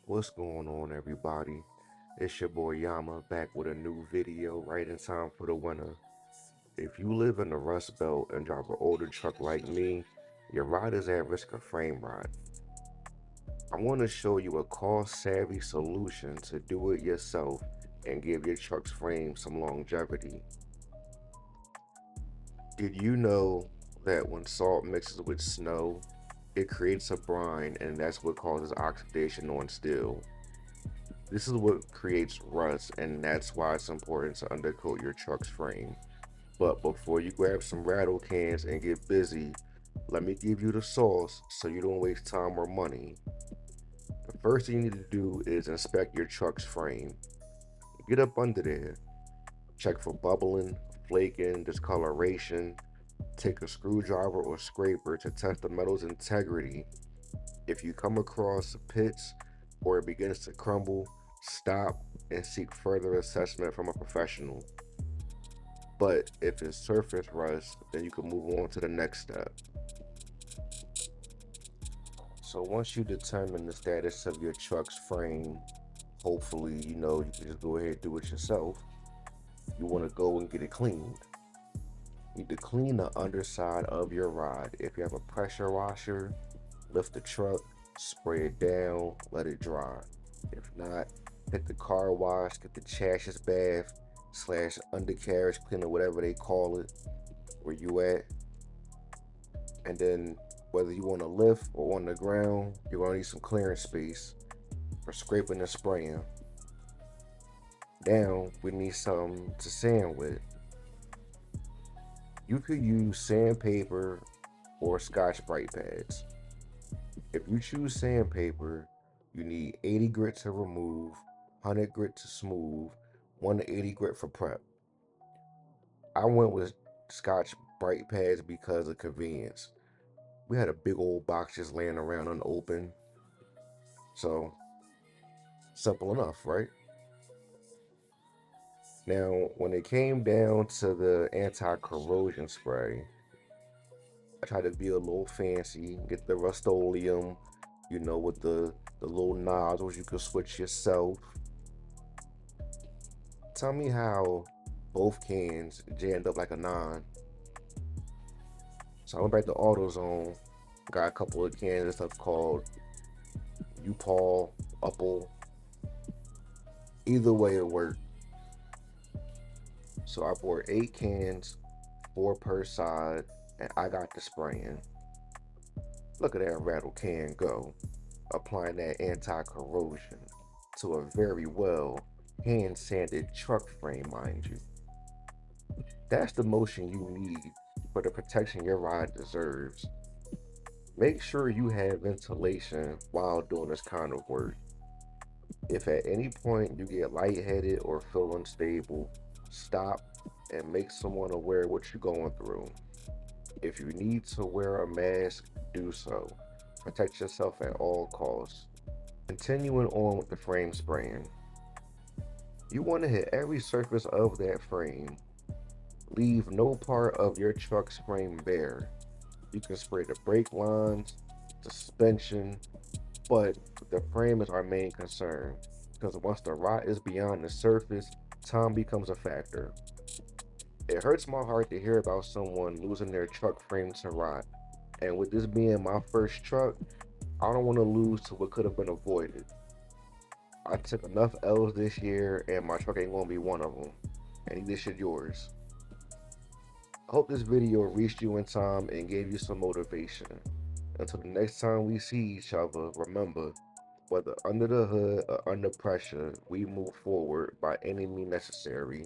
What's going on, everybody? It's your boy Yama back with a new video right in time for the winter. If you live in the Rust Belt and drive an older truck like me, your ride is at risk of frame rot. I want to show you a cost-savvy solution to do it yourself and give your truck's frame some longevity. Did you know that when salt mixes with snow, it creates a brine, and that's what causes oxidation on steel? This is what creates rust, and that's why it's important to undercoat your truck's frame. But before you grab some rattle cans and get busy, let me give you the sauce so you don't waste time or money. The first thing you need to do is inspect your truck's frame. Get up under there, check for bubbling, flaking, discoloration. Take a screwdriver or scraper to test the metal's integrity. If you come across pits or it begins to crumble, stop and seek further assessment from a professional. But if it's surface rust, then you can move on to the next step. So once you determine the status of your truck's frame, hopefully you can just go ahead and do it yourself. You want to go and get it cleaned. You need to clean the underside of your rod. If you have a pressure washer, lift the truck, spray it down, let it dry. If not, hit the car wash, get the chassis bath slash undercarriage cleaner, whatever they call it, where you at. And then whether you want to lift or on the ground, you're gonna need some clearance space for scraping and spraying. Now we need something to sand with. You could use sandpaper or Scotch Brite pads. If you choose sandpaper, you need 80 grit to remove, 100 grit to smooth, 180 grit for prep. I went with Scotch Brite pads because of convenience. We had a big old box just laying around unopened, so simple enough, right? Now, when it came down to the anti-corrosion spray, I tried to be a little fancy, get the Rust-Oleum, with the little nozzles you can switch yourself. Tell me how both cans jammed up like a nine. So I went back to AutoZone, got a couple of cans of stuff called U-Paul, Upple. Either way it worked. So I bought 8 cans, 4 per side, and I got the spraying. Look at that rattle can go, applying that anti-corrosion to a very well hand-sanded truck frame, mind you. That's the motion you need for the protection your ride deserves. Make sure you have ventilation while doing this kind of work. If at any point you get lightheaded or feel unstable, stop and make someone aware of what you're going through. If you need to wear a mask, do so. Protect yourself at all costs. Continuing on with the frame spraying. You want to hit every surface of that frame. Leave no part of your truck's frame bare. You can spray the brake lines, the suspension, but the frame is our main concern because once the rot is beyond the surface, time becomes a factor. It hurts my heart to hear about someone losing their truck frame to rot, and with this being my first truck, I don't want to lose to what could have been avoided. I took enough L's this year, and my truck ain't gonna be one of them, and neither should yours. I hope this video reached you in time and gave you some motivation. Until the next time we see each other, remember, whether under the hood or under pressure, we move forward by any means necessary.